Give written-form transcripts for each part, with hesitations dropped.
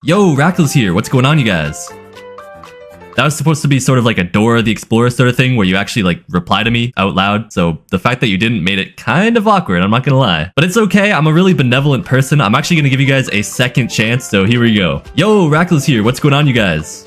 Yo, Rackals here. What's going on, you guys? That was supposed to be sort of like a Dora the Explorer sort of thing where you actually like reply to me out loud. So the fact that you didn't made it kind of awkward, I'm not gonna lie. But it's okay, I'm a really benevolent person. I'm actually gonna give you guys a second chance, so here we go. Yo, Rackals here. What's going on, you guys?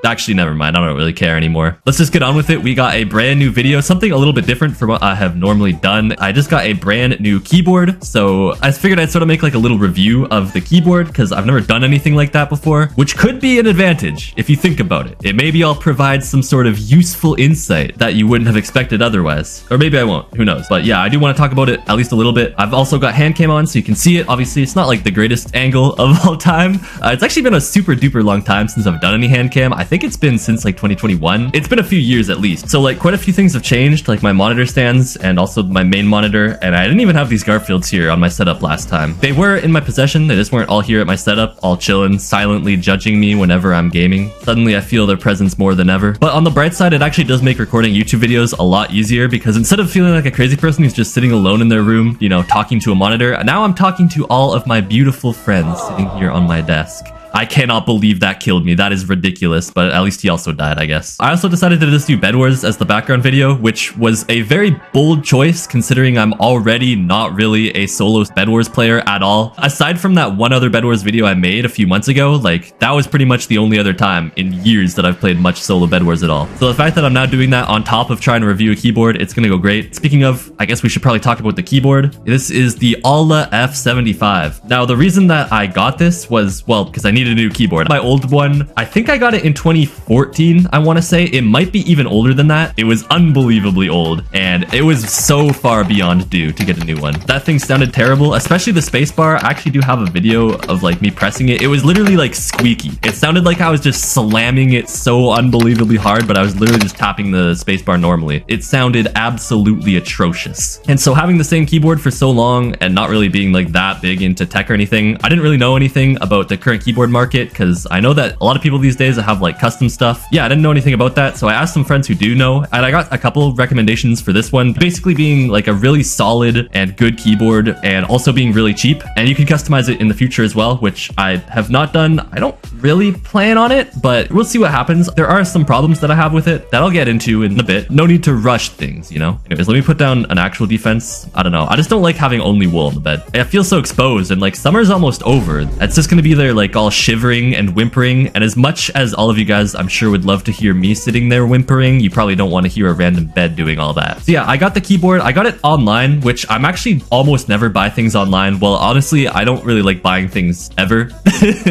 Actually, never mind. I don't really care anymore. Let's just get on with it. We got a brand new video, something a little bit different from what I have normally done. I just got a brand new keyboard, so I figured I'd sort of make like a little review of the keyboard because I've never done anything like that before, which could be an advantage if you think about it. It maybe I'll provide some sort of useful insight that you wouldn't have expected otherwise, or maybe I won't. Who knows? But yeah, I do want to talk about it at least a little bit. I've also got hand cam on so you can see it. Obviously, it's not like the greatest angle of all time. It's actually been a super duper long time since I've done any hand cam. I think it's been since like 2021. It's been a few years at least. So like quite a few things have changed, like my monitor stands and also my main monitor. And I didn't even have these Garfields here on my setup last time. They were in my possession. They just weren't all here at my setup, all chilling, silently judging me whenever I'm gaming. Suddenly I feel their presence more than ever. But on the bright side, it actually does make recording YouTube videos a lot easier because instead of feeling like a crazy person who's just sitting alone in their room, you know, talking to a monitor, now I'm talking to all of my beautiful friends sitting here on my desk. I cannot believe that killed me. That is ridiculous, but at least he also died, I guess. I also decided to just do Bedwars as the background video, which was a very bold choice considering I'm already not really a solo Bedwars player at all. Aside from that one other Bedwars video I made a few months ago, like that was pretty much the only other time in years that I've played much solo Bedwars at all. So the fact that I'm now doing that on top of trying to review a keyboard, it's gonna go great. Speaking of, I guess we should probably talk about the keyboard. This is the AULA F75. Now, the reason that I got this was, well, because I needed a new keyboard. My old one, I think I got it in 2014, I want to say. It might be even older than that. It was unbelievably old, and it was so far beyond due to get a new one. That thing sounded terrible, especially the spacebar. I actually do have a video of like me pressing it. It was literally like squeaky. It sounded like I was just slamming it so unbelievably hard, but I was literally just tapping the spacebar normally. It sounded absolutely atrocious. And so having the same keyboard for so long and not really being like that big into tech or anything, I didn't really know anything about the current keyboard market because I know that a lot of people these days have like custom stuff. Yeah, I didn't know anything about that, so I asked some friends who do know, and I got a couple recommendations for this one, basically being like a really solid and good keyboard and also being really cheap, and you can customize it in the future as well, which I have not done. I don't really plan on it, but we'll see what happens. There are some problems that I have with it that I'll get into in a bit. No need to rush things, you know? Anyways, let me put down an actual defense. I don't know. I just don't like having only wool on the bed. I feel so exposed, and like summer's almost over. It's just gonna be there like all shivering and whimpering, and as much as all of you guys I'm sure would love to hear me sitting there whimpering, you probably don't want to hear a random bed doing all that. So yeah, I got the keyboard. I got it online, which I'm actually almost never buy things online. Well, honestly, I don't really like buying things ever.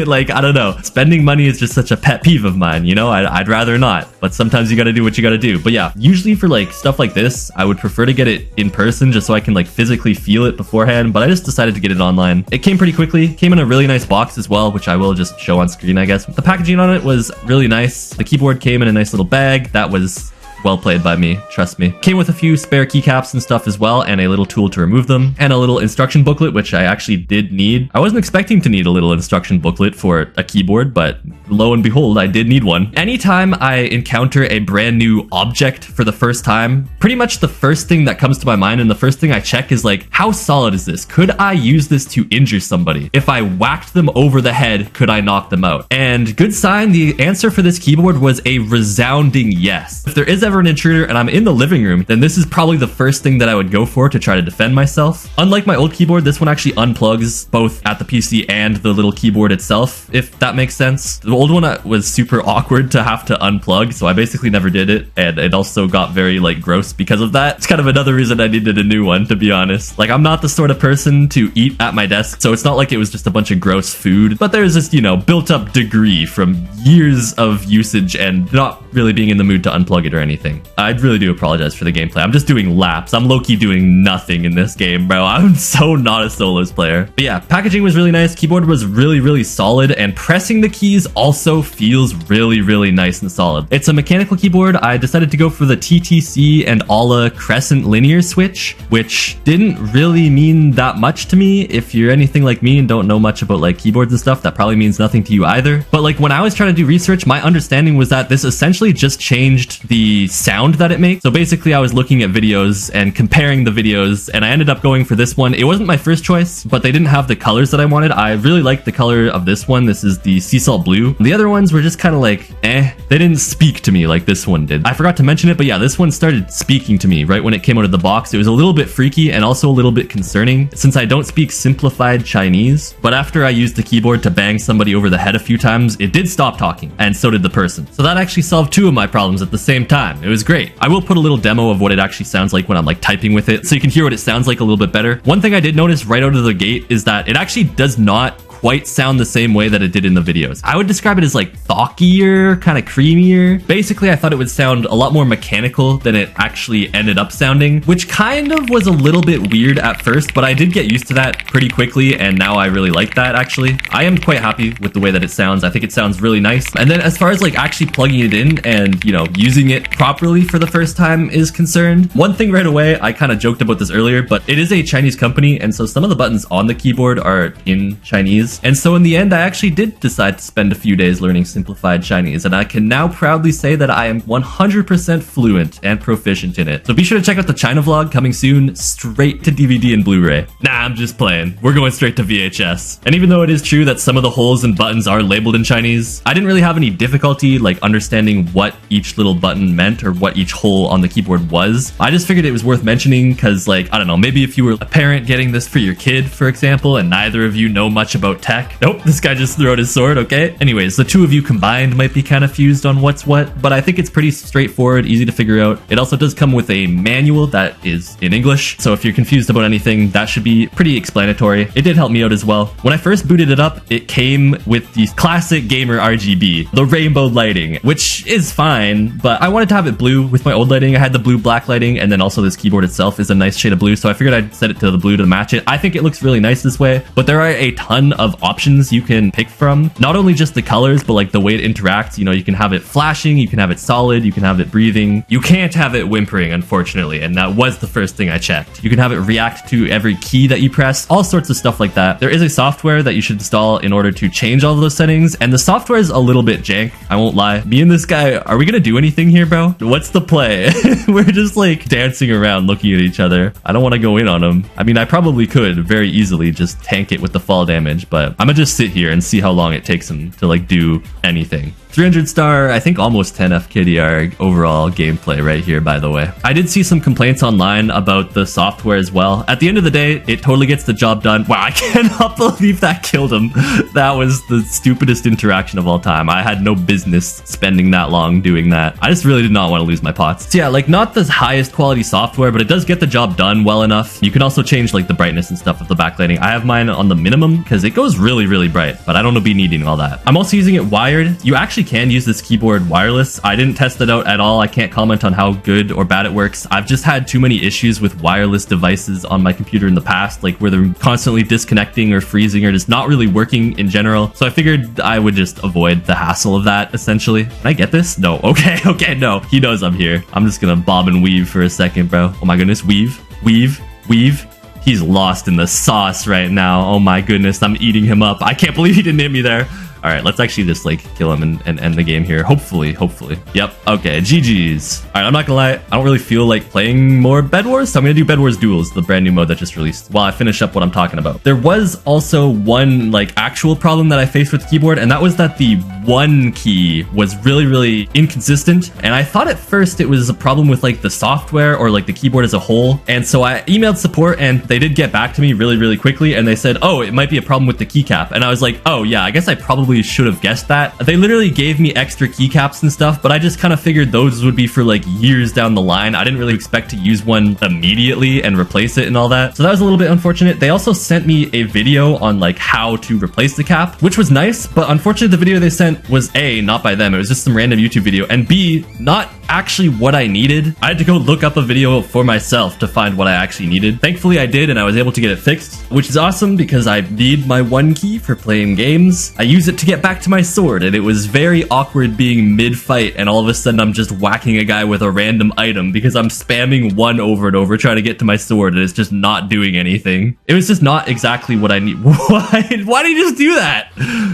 Like, I don't know, spending money is just such a pet peeve of mine, you know? I'd rather not, but sometimes you gotta do what you gotta do. But yeah, usually for like stuff like this, I would prefer to get it in person just so I can like physically feel it beforehand, but I just decided to get it online. It came pretty quickly, came in a really nice box as well, which I will just show on screen, I guess. The packaging on it was really nice. The keyboard came in a nice little bag. That was well played by me, trust me. Came with a few spare keycaps and stuff as well, and a little tool to remove them, and a little instruction booklet, which I actually did need. I wasn't expecting to need a little instruction booklet for a keyboard, but lo and behold, I did need one. Anytime I encounter a brand new object for the first time, pretty much the first thing that comes to my mind and the first thing I check is like, how solid is this? Could I use this to injure somebody? If I whacked them over the head, could I knock them out? And good sign, the answer for this keyboard was a resounding yes. If there is ever an intruder and I'm in the living room, then this is probably the first thing that I would go for to try to defend myself. Unlike my old keyboard, this one actually unplugs both at the PC and the little keyboard itself, if that makes sense. The old one was super awkward to have to unplug, so I basically never did it, and it also got very like gross because of that. It's kind of another reason I needed a new one, to be honest. Like, I'm not the sort of person to eat at my desk, so it's not like it was just a bunch of gross food, but there's this, you know, built up degree from years of usage and not really being in the mood to unplug it or anything. I really do apologize for the gameplay. I'm just doing laps. I'm low-key doing nothing in this game, bro. I'm so not a solos player. But yeah, packaging was really nice. Keyboard was really, really solid, and pressing the keys all also feels really, really nice and solid. It's a mechanical keyboard. I decided to go for the TTC and AULA Crescent linear switch, which didn't really mean that much to me. If you're anything like me and don't know much about like keyboards and stuff, that probably means nothing to you either. But like when I was trying to do research, my understanding was that this essentially just changed the sound that it makes. So basically I was looking at videos and comparing the videos, and I ended up going for this one. It wasn't my first choice, but they didn't have the colors that I wanted. I really liked the color of this one. This is the sea salt blue. The other ones were just kind of like, they didn't speak to me like this one did. I forgot to mention it, but yeah, this one started speaking to me right when it came out of the box. It was a little bit freaky and also a little bit concerning since I don't speak simplified Chinese. But after I used the keyboard to bang somebody over the head a few times, it did stop talking, and so did the person. So that actually solved two of my problems at the same time. It was great. I will put a little demo of what it actually sounds like when I'm like typing with it, so you can hear what it sounds like a little bit better. One thing I did notice right out of the gate is that it actually does not quite sound the same way that it did in the videos. I would describe it as like thockier, kind of creamier. Basically, I thought it would sound a lot more mechanical than it actually ended up sounding, which kind of was a little bit weird at first, but I did get used to that pretty quickly, and now I really like that actually. I am quite happy with the way that it sounds. I think it sounds really nice. And then as far as like actually plugging it in and, you know, using it properly for the first time is concerned, one thing right away, I kind of joked about this earlier, but it is a Chinese company, and so some of the buttons on the keyboard are in Chinese. And so in the end, I actually did decide to spend a few days learning simplified Chinese, and I can now proudly say that I am 100% fluent and proficient in it. So be sure to check out the China vlog coming soon, straight to DVD and Blu-ray. Nah, I'm just playing. We're going straight to VHS. And even though it is true that some of the holes and buttons are labeled in Chinese, I didn't really have any difficulty like understanding what each little button meant or what each hole on the keyboard was. I just figured it was worth mentioning because, like, I don't know, maybe if you were a parent getting this for your kid, for example, and neither of you know much about tech. Nope, this guy just threw out his sword, okay? Anyways, the two of you combined might be kind of fused on what's what, but I think it's pretty straightforward, easy to figure out. It also does come with a manual that is in English, so if you're confused about anything, that should be pretty explanatory. It did help me out as well. When I first booted it up, it came with the classic gamer RGB, the rainbow lighting, which is fine, but I wanted to have it blue. With my old lighting, I had the blue-black lighting, and then also this keyboard itself is a nice shade of blue, so I figured I'd set it to the blue to match it. I think it looks really nice this way, but there are a ton of options you can pick from. Not only just the colors, but like the way it interacts. You know, you can have it flashing, you can have it solid, you can have it breathing. You can't have it whimpering, unfortunately, and that was the first thing I checked. You can have it react to every key that you press, all sorts of stuff like that. There is a software that you should install in order to change all of those settings, and the software is a little bit jank, I won't lie. Me and this guy, are we gonna do anything here, bro? What's the play? We're just like dancing around looking at each other. I don't want to go in on him. I mean, I probably could very easily just tank it with the fall damage, but I'm gonna just sit here and see how long it takes him to like do anything. 300 star, I think almost 10 FKDR overall gameplay right here, by the way. I did see some complaints online about the software as well. At the end of the day, it totally gets the job done. Wow, I cannot believe that killed him. That was the stupidest interaction of all time. I had no business spending that long doing that. I just really did not want to lose my pots. So yeah, like not the highest quality software, but it does get the job done well enough. You can also change like the brightness and stuff of the backlighting. I have mine on the minimum because it goes really, really bright, but I don't be needing all that. I'm also using it wired. You actually can use this keyboard wireless. I didn't test it out at all. I can't comment on how good or bad it works. I've just had too many issues with wireless devices on my computer in the past, like where they're constantly disconnecting or freezing or just not really working in general. So I figured I would just avoid the hassle of that, essentially. Can I get this? No. Okay, no. He knows I'm here. I'm just gonna bob and weave for a second, bro. Oh my goodness. Weave. He's lost in the sauce right now. Oh my goodness. I'm eating him up. I can't believe he didn't hit me there. All right, let's actually just like kill him and end the game here. Hopefully. Yep. Okay, GG's. All right, I'm not gonna lie. I don't really feel like playing more Bed Wars, so I'm gonna do Bed Wars Duels, the brand new mode that just released, while I finish up what I'm talking about. There was also one like actual problem that I faced with the keyboard, and that was that the one key was really, really inconsistent. And I thought at first it was a problem with like the software or like the keyboard as a whole. And so I emailed support, and they did get back to me really, really quickly. And they said, oh, it might be a problem with the keycap. And I was like, oh yeah, I guess I probably should have guessed that. They literally gave me extra keycaps and stuff, but I just kind of figured those would be for like years down the line. I didn't really expect to use one immediately and replace it and all that. So that was a little bit unfortunate. They also sent me a video on like how to replace the cap, which was nice, but unfortunately the video they sent was A, not by them. It was just some random YouTube video, and B, not actually what I needed. I had to go look up a video for myself to find what I actually needed. Thankfully I did, and I was able to get it fixed, which is awesome because I need my one key for playing games. I use it to get back to my sword, and it was very awkward being mid-fight and all of a sudden I'm just whacking a guy with a random item because I'm spamming one over and over trying to get to my sword and it's just not doing anything. It was just not exactly what I need. Why did he just do that?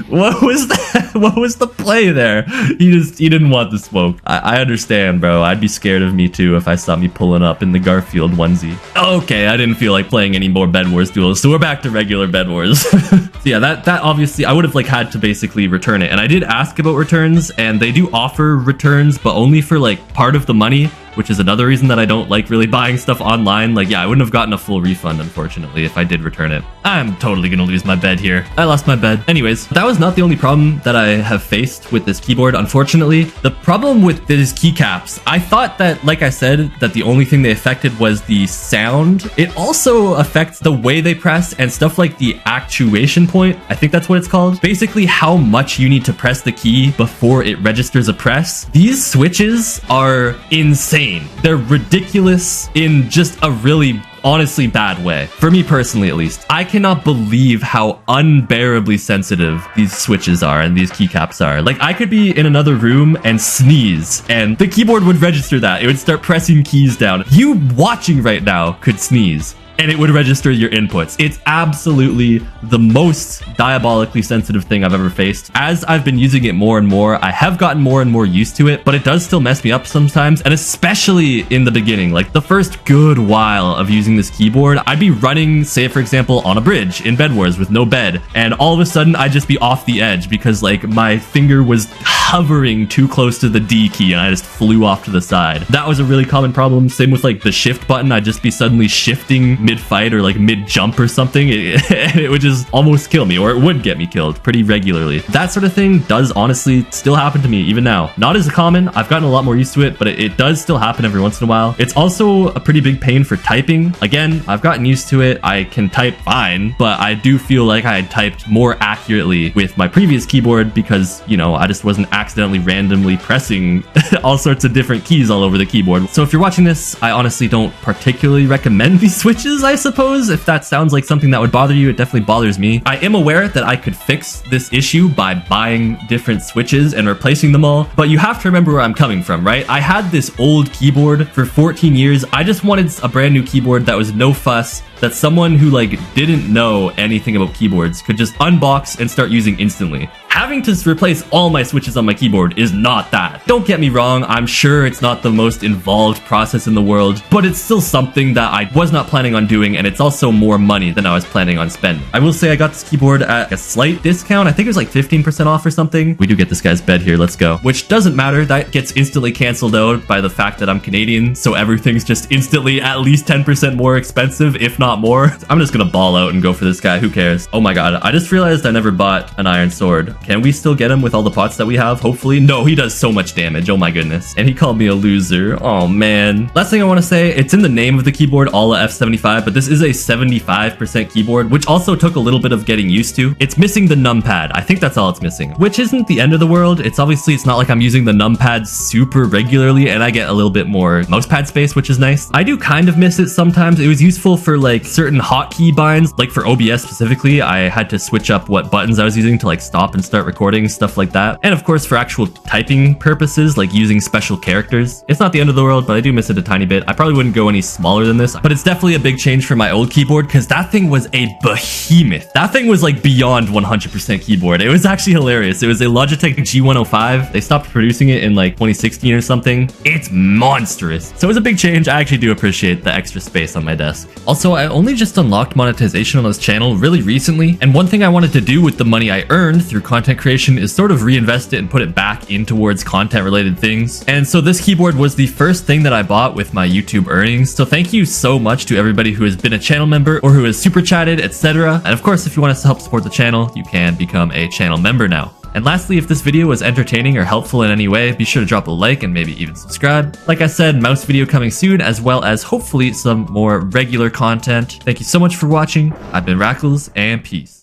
What was that? What was the play there? He didn't want the smoke. I understand, bro. I'd be scared of me too if I saw me pulling up in the Garfield onesie. Okay, I didn't feel like playing any more Bed Wars duels, so we're back to regular Bed Wars. So yeah, that obviously I would have like had to basically return it, and I did ask about returns, and they do offer returns, but only for like part of the money, which is another reason that I don't like really buying stuff online. Like, yeah, I wouldn't have gotten a full refund, unfortunately, if I did return it. I'm totally gonna lose my bed here. I lost my bed. Anyways, that was not the only problem that I have faced with this keyboard, unfortunately. The problem with these keycaps, I thought that, like I said, that the only thing they affected was the sound. It also affects the way they press and stuff like the actuation point. I think that's what it's called. Basically, how much you need to press the key before it registers a press. These switches are insane. They're ridiculous in just a really honestly bad way. For me personally, at least. I cannot believe how unbearably sensitive these switches are and these keycaps are. Like, I could be in another room and sneeze, and the keyboard would register that. It would start pressing keys down. You watching right now could sneeze, and it would register your inputs. It's absolutely the most diabolically sensitive thing I've ever faced. As I've been using it more and more, I have gotten more and more used to it, but it does still mess me up sometimes, and especially in the beginning. Like, the first good while of using this keyboard, I'd be running, say for example, on a bridge in Bed Wars with no bed, and all of a sudden I'd just be off the edge because like my finger was hovering too close to the D key and I just flew off to the side. That was a really common problem. Same with like the shift button. I'd just be suddenly shifting mid-fight or like mid-jump or something. It would just almost kill me, or it would get me killed pretty regularly. That sort of thing does honestly still happen to me even now. Not as common. I've gotten a lot more used to it, but it does still happen every once in a while. It's also a pretty big pain for typing. Again, I've gotten used to it. I can type fine, but I do feel like I had typed more accurately with my previous keyboard because, you know, I just wasn't accidentally randomly pressing all sorts of different keys all over the keyboard. So if you're watching this, I honestly don't particularly recommend these switches, I suppose. If that sounds like something that would bother you, it definitely bothers me. I am aware that I could fix this issue by buying different switches and replacing them all, but you have to remember where I'm coming from, right? I had this old keyboard for 14 years. I just wanted a brand new keyboard that was no fuss, that someone who like didn't know anything about keyboards could just unbox and start using instantly. Having to replace all my switches on my keyboard is not that. Don't get me wrong, I'm sure it's not the most involved process in the world, but it's still something that I was not planning on doing, and it's also more money than I was planning on spending. I will say I got this keyboard at a slight discount. I think it was like 15% off or something. We do get this guy's bed here, let's go. Which doesn't matter, that gets instantly canceled out by the fact that I'm Canadian, so everything's just instantly at least 10% more expensive, if not more. I'm just gonna ball out and go for this guy, who cares? Oh my god, I just realized I never bought an iron sword. Can we still get him with all the pots that we have? Hopefully. No, he does so much damage. Oh my goodness. And he called me a loser. Oh man. Last thing I want to say, it's in the name of the keyboard, AULA F75, but this is a 75% keyboard, which also took a little bit of getting used to. It's missing the numpad. I think that's all it's missing, which isn't the end of the world. It's not like I'm using the numpad super regularly, and I get a little bit more mousepad space, which is nice. I do kind of miss it sometimes. It was useful for like certain hotkey binds, like for OBS specifically. I had to switch up what buttons I was using to like stop and start recording, stuff like that. And of course for actual typing purposes, like using special characters. It's not the end of the world, but I do miss it a tiny bit. I probably wouldn't go any smaller than this, but it's definitely a big change from my old keyboard because that thing was a behemoth. That thing was like beyond 100% keyboard. It was actually hilarious. It was a Logitech G105. They stopped producing it in like 2016 or something. It's monstrous. So it was a big change. I actually do appreciate the extra space on my desk. Also, I only just unlocked monetization on this channel really recently, and one thing I wanted to do with the money I earned through content creation is sort of reinvest it and put it back in towards content related things. And so this keyboard was the first thing that I bought with my YouTube earnings. So thank you so much to everybody who has been a channel member or who has super chatted, etc. And of course, if you want us to help support the channel, you can become a channel member now. And lastly, if this video was entertaining or helpful in any way, be sure to drop a like and maybe even subscribe. Like I said, mouse video coming soon, as well as hopefully some more regular content. Thank you so much for watching. I've been Rackals, and peace.